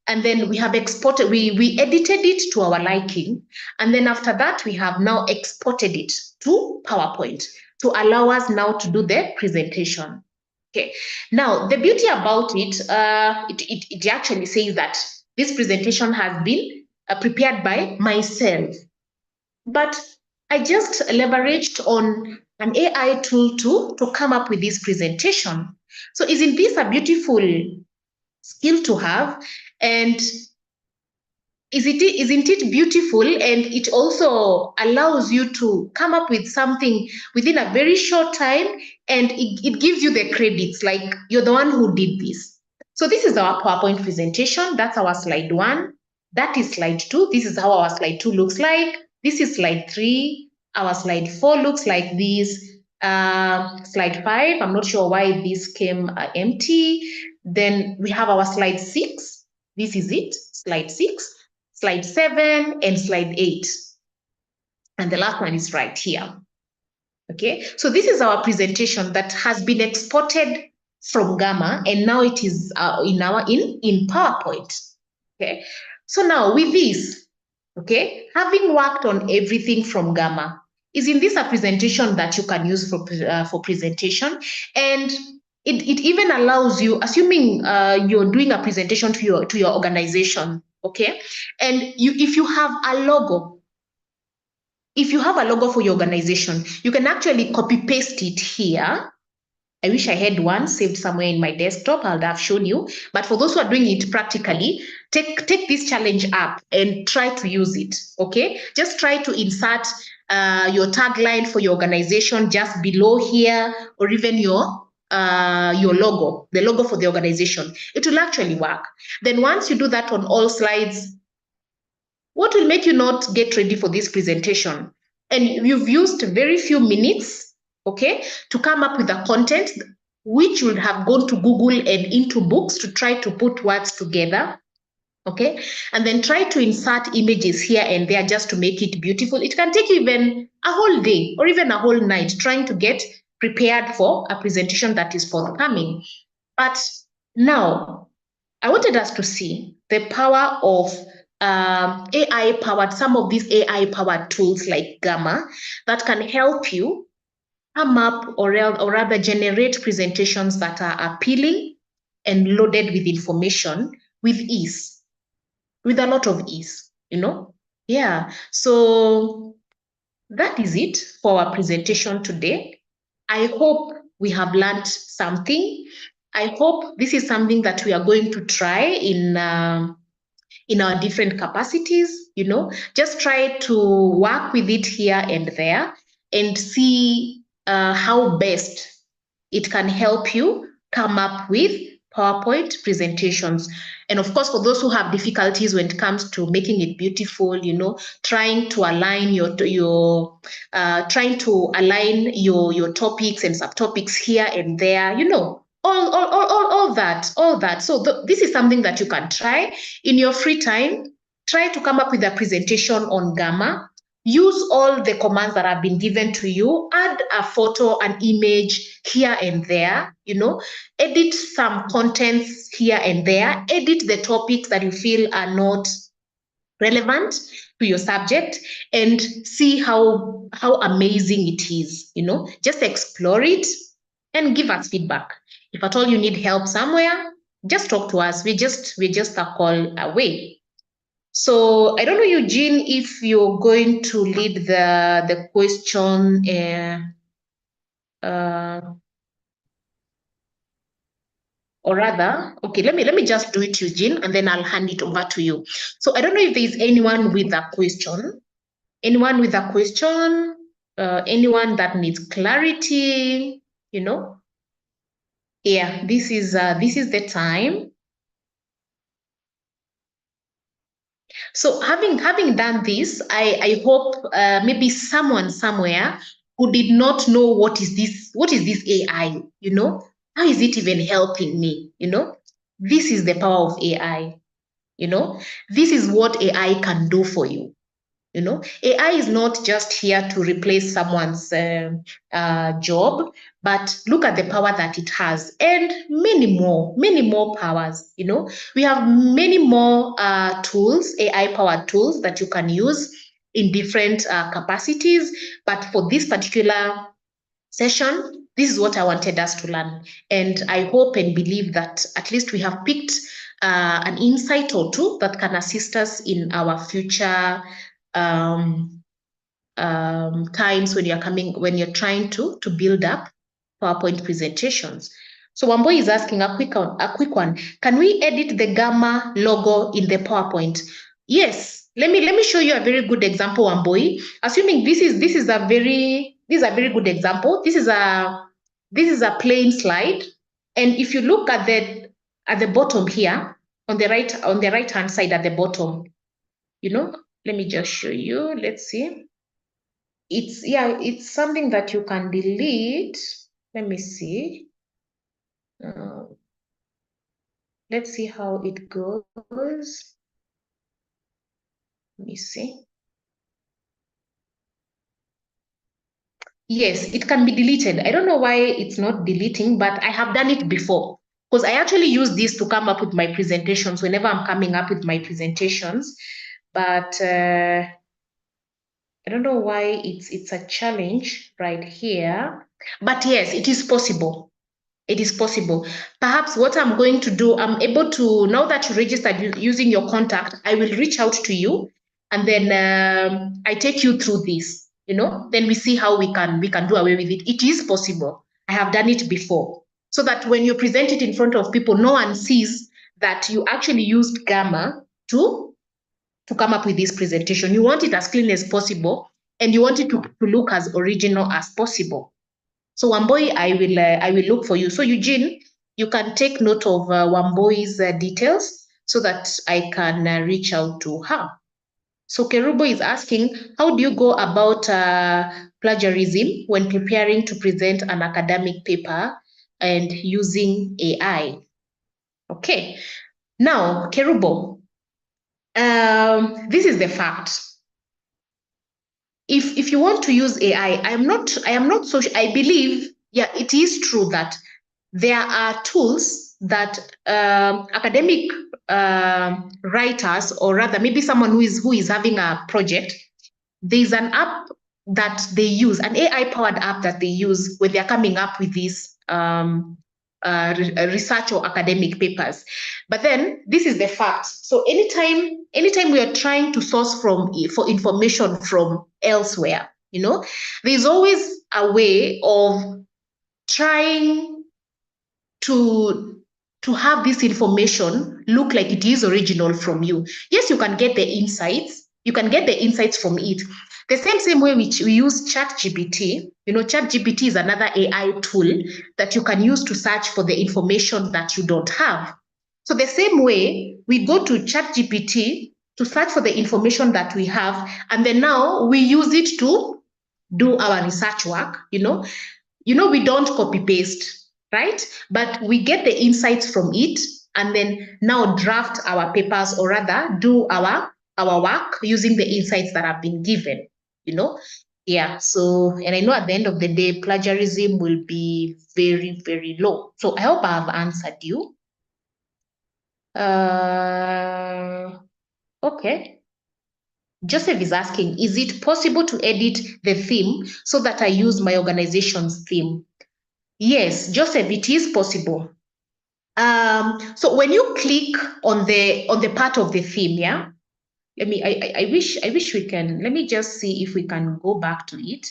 Speaker 1: and then we have exported, we edited it to our liking. And then after that, we have now exported it to PowerPoint to allow us now to do the presentation. Okay. Now, the beauty about it, it actually says that this presentation has been prepared by myself. But I just leveraged on an AI tool to come up with this presentation. So isn't this a beautiful skill to have? And isn't it beautiful? And it also allows you to come up with something within a very short time, and it gives you the credits, like you're the one who did this. So this is our PowerPoint presentation. That's our slide 1. That is slide 2. This is how our slide 2 looks like. This is slide 3. Our slide 4 looks like this. Slide 5, I'm not sure why this came empty. Then we have our slide 6. This is it, slide 6, slide 7, and slide 8. And the last one is right here. Okay, so this is our presentation that has been exported from Gamma, and now it is in PowerPoint. Okay, so now with this, okay, having worked on everything from Gamma, isn't this a presentation that you can use for presentation? And it even allows you, assuming you're doing a presentation to your organization, okay, and if you have a logo. If you have a logo for your organization, you can actually copy paste it here. I wish I had one saved somewhere in my desktop. I would have shown you. But for those who are doing it practically, take this challenge up and try to use it, okay? Just try to insert your tagline for your organization just below here, or even your logo, the logo for the organization. It will actually work. Then once you do that on all slides, what will make you not get ready for this presentation? And you've used very few minutes, okay, to come up with a content which would have gone to Google and into books to try to put words together, okay? And then try to insert images here and there just to make it beautiful. It can take you even a whole day or even a whole night trying to get prepared for a presentation that is forthcoming. But now, I wanted us to see the power of AI-powered, some of these AI-powered tools like Gamma that can help you come up or rather generate presentations that are appealing and loaded with information with ease, with a lot of ease, Yeah, so that is it for our presentation today. I hope we have learned something. I hope this is something that we are going to try in our different capacities, just try to work with it here and there and see how best it can help you come up with PowerPoint presentations. And of course, for those who have difficulties when it comes to making it beautiful, trying to align your topics and subtopics here and there, all that. So this is something that you can try in your free time. Try to come up with a presentation on Gamma. Use all the commands that have been given to you. Add a photo, an image here and there, edit some contents here and there. Edit the topics that you feel are not relevant to your subject, and see how amazing it is. Just explore it and give us feedback. If at all you need help somewhere, just talk to us. We're just a call away. So I don't know, Eugene, if you're going to lead the question. Or rather, okay, let me just do it, Eugene, and then I'll hand it over to you. So I don't know if there's anyone with a question. Anyone with a question? Anyone that needs clarity? You know? Yeah, this is the time. So having done this, I hope maybe someone somewhere who did not know what is this AI, you know, how is it even helping me, you know? This is the power of AI, you know. This is what AI can do for you. You know, AI is not just here to replace someone's job, but look at the power that it has, and many more powers. You know, we have many more tools, AI-powered tools that you can use in different capacities. But for this particular session, this is what I wanted us to learn. And I hope and believe that at least we have picked an insight or two that can assist us in our future times when you're trying to build up PowerPoint presentations. So Wamboi is asking a quick one. Can we edit the Gamma logo in the PowerPoint? Yes. Let me show you a very good example, Wamboi. Assuming this is a very good example. This is a plain slide, and if you look at the bottom here on the right hand side at the bottom, you know, let me just show you. Let's see. It's something that you can delete. Let me see. Let's see how it goes. Let me see. Yes, it can be deleted. I don't know why it's not deleting, but I have done it before, because I actually use this to come up with my presentations whenever I'm coming up with my presentations. But I don't know why it's a challenge right here. But yes, it is possible. It is possible. Perhaps what I'm going to do, I'm able to, now that you registered using your contact, I will reach out to you, and then I take you through this, you know, then we see how we can do away with it. It is possible. I have done it before. So that when you present it in front of people, no one sees that you actually used Gamma to come up with this presentation. You want it as clean as possible, and you want it to look as original as possible. So Wamboi, I will look for you. So Eugene, you can take note of Wamboi's details so that I can reach out to her. So Kerubo is asking, how do you go about plagiarism when preparing to present an academic paper and using AI? Okay. Now, Kerubo, this is the fact. If you want to use AI, I am not so sure. I believe, yeah, it is true that there are tools that academic writers, or rather maybe someone who is having a project, there's an app that they use, an AI-powered app that they use when they're coming up with these research or academic papers. But then this is the fact. So anytime we are trying to source for information from elsewhere, you know, there's always a way of trying to have this information look like it is original from you. Yes, you can get the insights. You can get the insights from it. The same way we use ChatGPT. You know, ChatGPT is another AI tool that you can use to search for the information that you don't have. So the same way we go to ChatGPT to search for the information that we have, and then now we use it to do our research work. You know, we don't copy paste, right? But we get the insights from it, and then now draft our papers, or rather do our work using the insights that have been given, you know? Yeah, so, and I know at the end of the day, plagiarism will be very, very low. So I hope I have answered you. Okay. Joseph is asking, is it possible to edit the theme so that I use my organization's theme? Yes, Joseph, it is possible. So when you click on the part of the theme, yeah, I wish we can, let me just see if we can go back to it.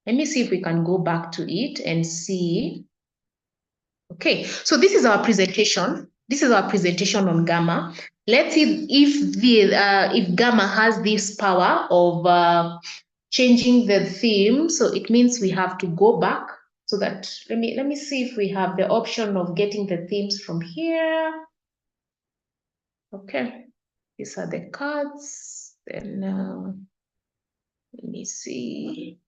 Speaker 1: Let me see if we can go back to it and see. Okay, so this is our presentation. This is our presentation on Gamma. Let's see if Gamma has this power of changing the theme. So it means we have to go back so that let me see if we have the option of getting the themes from here. Okay, these are the cards. Then let me see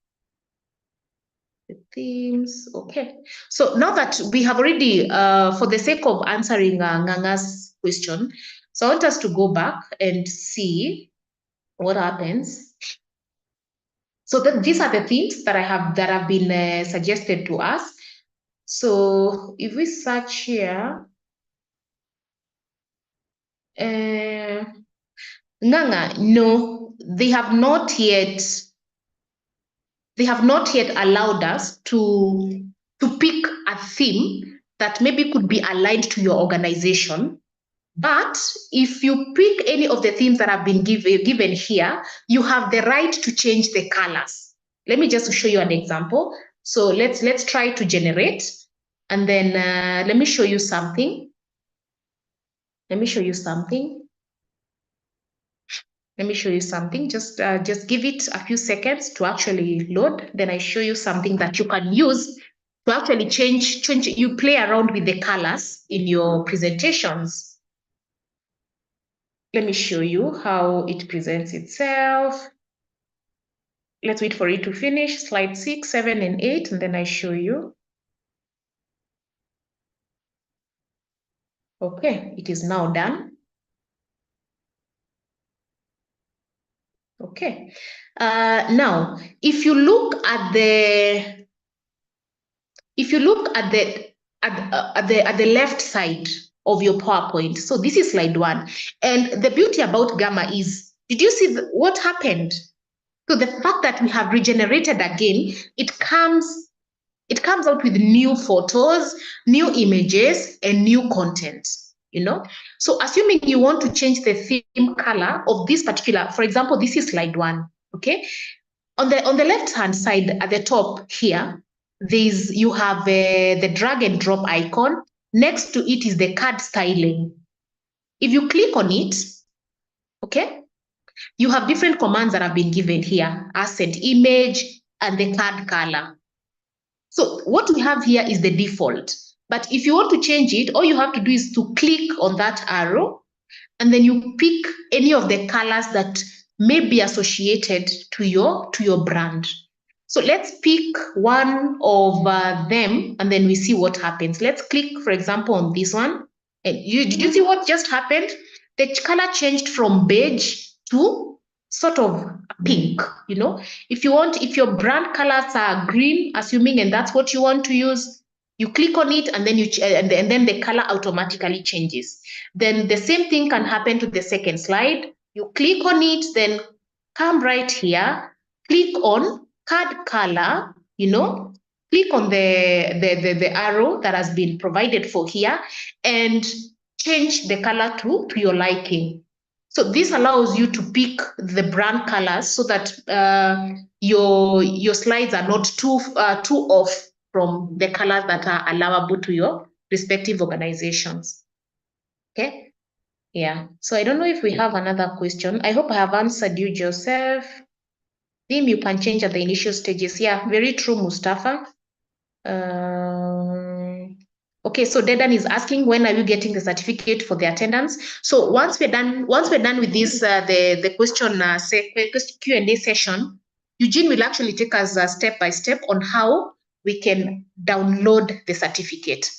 Speaker 1: the themes. Okay, so now that we have already, for the sake of answering Nganga's question, so I want us to go back and see what happens. So these are the themes that have been suggested to us. So if we search here, Nganga, no, they have not yet allowed us to pick a theme that maybe could be aligned to your organization. But if you pick any of the themes that have been given here, you have the right to change the colors. Let me just show you an example. So let's try to generate, and then let me show you something. Let me show you something. Let me show you something. Just give it a few seconds to actually load. Then I show you something that you can use to actually change. You play around with the colors in your presentations. Let me show you how it presents itself. Let's wait for it to finish. Slide 6, 7, and 8, and then I show you. Okay, it is now done. Okay. Now, if you look at the left side of your PowerPoint, so this is slide 1, and the beauty about Gamma is, did you see what happened? So the fact that we have regenerated again, it comes out with new photos, new images, and new content. So assuming you want to change the theme color of this particular, for example, this is slide 1. Okay, on the left hand side at the top here, you have the drag and drop icon. Next to it is the card styling. If you click on it, okay, you have different commands that have been given here: accent image and the card color. So what we have here is the default. But if you want to change it, all you have to do is to click on that arrow, and then you pick any of the colors that may be associated to your brand. So let's pick one of them, and then we see what happens. Let's click, for example, on this one. And did you see what just happened? The color changed from beige to sort of pink. If your brand colors are green, assuming, and that's what you want to use, you click on it, and then and then the color automatically changes. Then the same thing can happen to the second slide. You click on it, then come right here, click on card color, click on the arrow that has been provided for here, and change the color to your liking. So this allows you to pick the brand colors so that your slides are not too off from the colors that are allowable to your respective organizations. Okay. Yeah. So I don't know if we have another question. I hope I have answered you, Joseph. Theme you can change at the initial stages. Yeah, very true, Mustafa. Okay, so Dedan is asking, when are you getting the certificate for the attendance? So once we're done with this, the question Q&A session, Eugene will actually take us step by step on how we can download the certificate.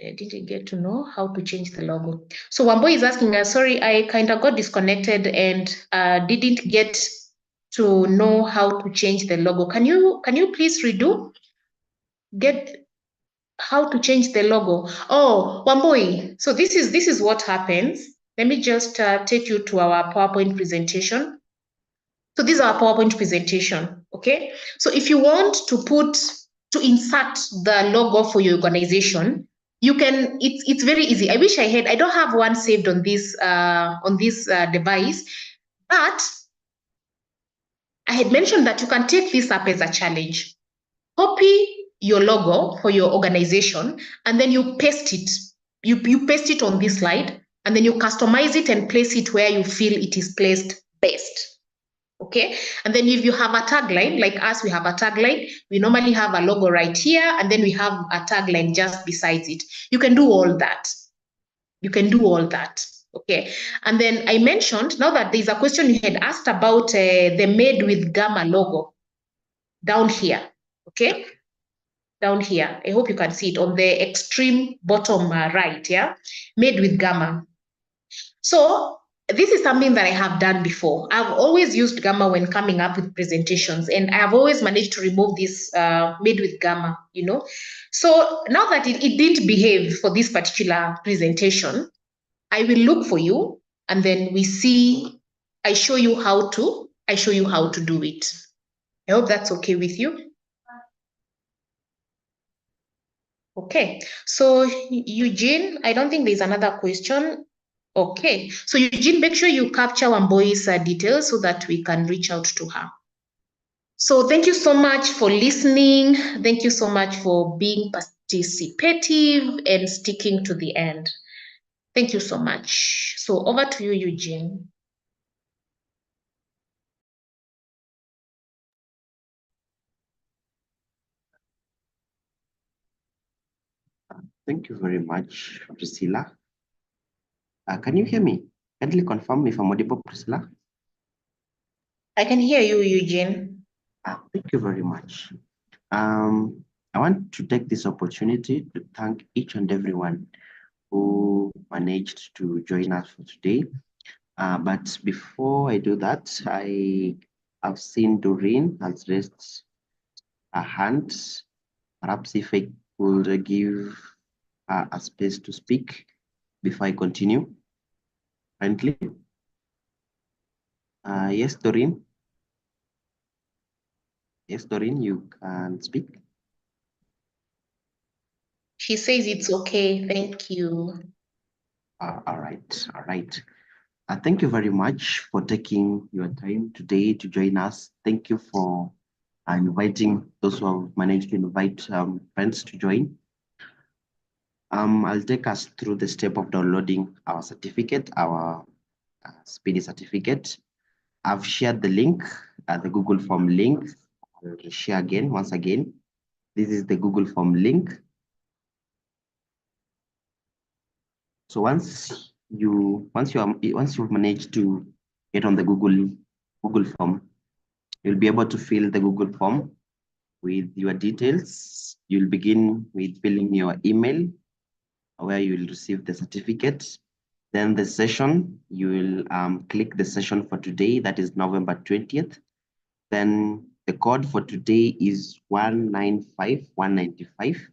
Speaker 1: I didn't get to know how to change the logo. So Wambo is asking, sorry, I kind of got disconnected and didn't get to know how to change the logo. Can you please redo? Get how to change the logo. Oh, Wamboi. So this is what happens. Let me just take you to our PowerPoint presentation. So this is our PowerPoint presentation. Okay. So if you want to insert the logo for your organization, you can, it's very easy. I wish I don't have one saved on this device, but I had mentioned that you can take this up as a challenge. Copy your logo for your organization, and then you paste it. You paste it on this slide, and then you customize it and place it where you feel it is placed best. Okay, and then if you have a tagline, like us, we have a tagline. We normally have a logo right here, and then we have a tagline just besides it. You can do all that. You can do all that. Okay, and then I mentioned, now that there's a question you had asked about the Made with Gamma logo down here. Okay, down here. I hope you can see it on the extreme bottom right, yeah? Made with Gamma. So this is something that I have done before. I've always used Gamma when coming up with presentations, and I've always managed to remove this Made with Gamma, you know? So now that it didn't behave for this particular presentation, I will look for you, and then we see, I show you how to do it. I hope that's okay with you. Okay, so Eugene, I don't think there's another question. Okay, so Eugene, make sure you capture Wamboi's details so that we can reach out to her. So thank you so much for listening. Thank you so much for being participative and sticking to the end. Thank you so much. So over to you, Eugene.
Speaker 2: Thank you very much, Priscilla. Can you hear me? Kindly confirm if I'm audible, Priscilla.
Speaker 1: I can hear you, Eugene.
Speaker 2: Thank you very much. I want to take this opportunity to thank each and everyone who managed to join us for today. But before I do that, I have seen Doreen has raised her hand. Perhaps if I could give her a space to speak before I continue. Kindly. Yes, Doreen. Yes, Doreen, you can speak.
Speaker 1: She says it's okay. Thank you.
Speaker 2: All right. Thank you very much for taking your time today to join us. Thank you for inviting those who have managed to invite friends to join. I'll take us through the step of downloading our certificate, our Speedy certificate. I've shared the link, the Google Form link. I'll share again, once again. This is the Google Form link. So once you've managed to get on the Google Form, you'll be able to fill the Google Form with your details. You'll begin with filling your email where you will receive the certificate. Then the session, you will click the session for today, that is November 20th. Then the code for today is 195195.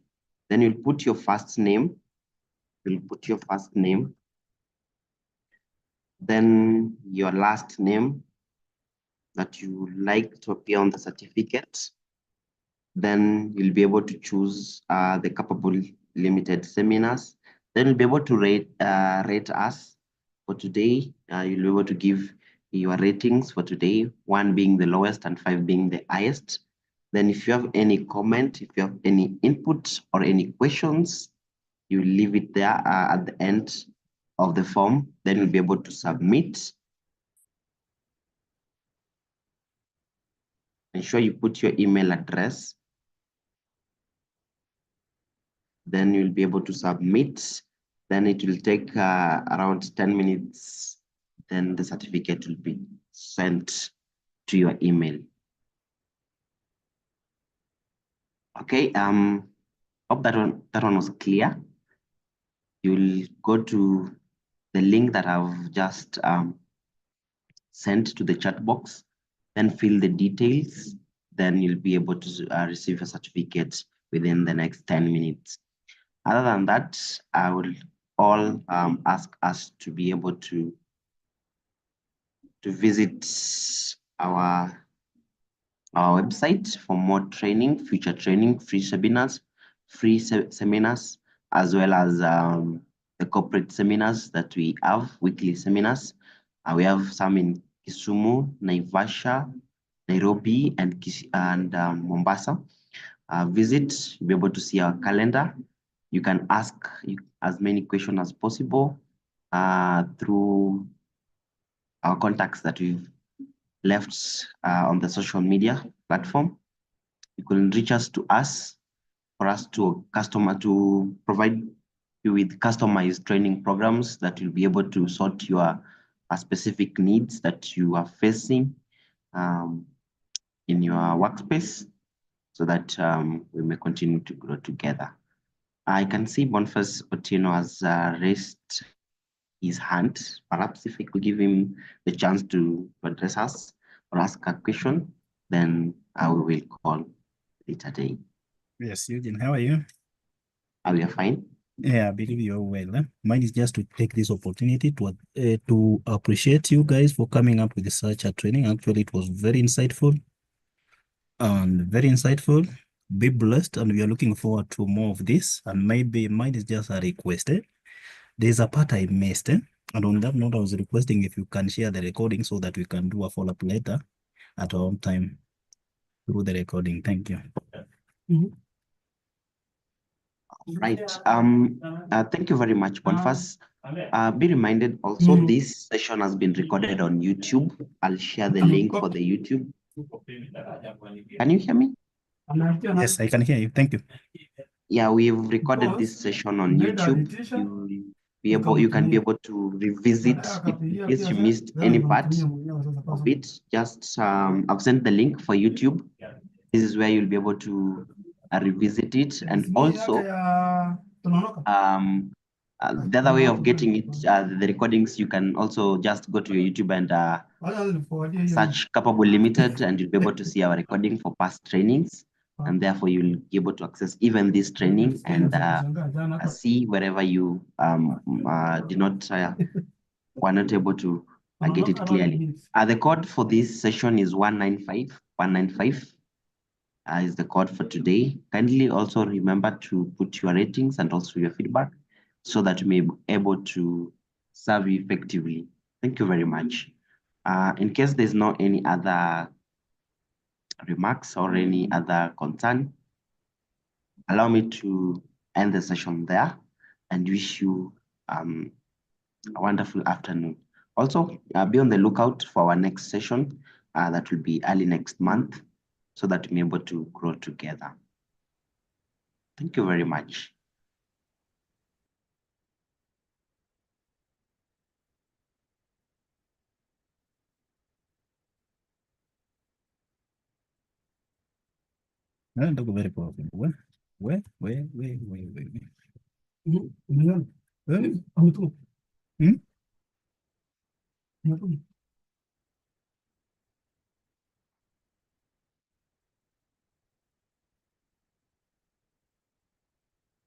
Speaker 2: Then you'll put your first name. Then your last name that you would like to appear on the certificate. Then you'll be able to choose the Capable Limited seminars. Then you'll be able to rate us for today. You'll be able to give your ratings for today, 1 being the lowest and 5 being the highest. Then if you have any comment, if you have any input or any questions, you leave it there at the end of the form. Then you'll be able to submit. Ensure you put your email address. Then you'll be able to submit. Then it will take around 10 minutes. Then the certificate will be sent to your email. Okay, hope that one was clear. You'll go to the link that I've just sent to the chat box, then fill the details. Then you'll be able to receive a certificate within the next 10 minutes. Other than that, I will all ask us to be able to visit our website for more training, future training, free seminars, as well as the corporate seminars that we have, weekly seminars. We have some in Kisumu, Naivasha, Nairobi, and Mombasa. Visit, you'll be able to see our calendar. You can ask as many questions as possible through our contacts that we've left on the social media platform. You can reach us for us to provide you with customized training programs that will be able to sort your specific needs that you are facing in your workspace, so that we may continue to grow together. I can see Boniface Otieno has raised his hand. Perhaps if we could give him the chance to address us or ask a question, then we will call it a day.
Speaker 3: Yes, Eugene, how are you?
Speaker 2: We are fine.
Speaker 3: Yeah, I believe you're well. Mine is just to take this opportunity to appreciate you guys for coming up with such a training. Actually, it was very insightful. Be blessed, and we are looking forward to more of this. And maybe mine is just a request. There's a part I missed, and on that note, I was requesting if you can share the recording so that we can do a follow-up later at our own time through the recording. Thank you.
Speaker 2: Right. Thank you very much, Boniface. Be reminded also, this session has been recorded on YouTube. I'll share the link for the YouTube. Can you hear me?
Speaker 3: Yes, I can hear you. Thank you.
Speaker 2: Yeah, we've recorded this session on YouTube. You can be able to revisit in case you missed any part of it. Just I've sent the link for YouTube. This is where you'll be able to revisit it, and also the other way of getting it, the recordings, you can also just go to your YouTube and search Capable Limited, and you'll be able to see our recording for past trainings, and therefore you'll be able to access even this training and see wherever you were not able to get it clearly. The code for this session is 195. 195 is the code for today. Kindly also remember to put your ratings and also your feedback, so that we may be able to serve you effectively. Thank you very much. In case there's not any other remarks or any other concern, allow me to end the session there and wish you a wonderful afternoon. Also, be on the lookout for our next session that will be early next month, so that we're able to grow together. Thank you very much.
Speaker 3: Very powerful. Where? Hmm?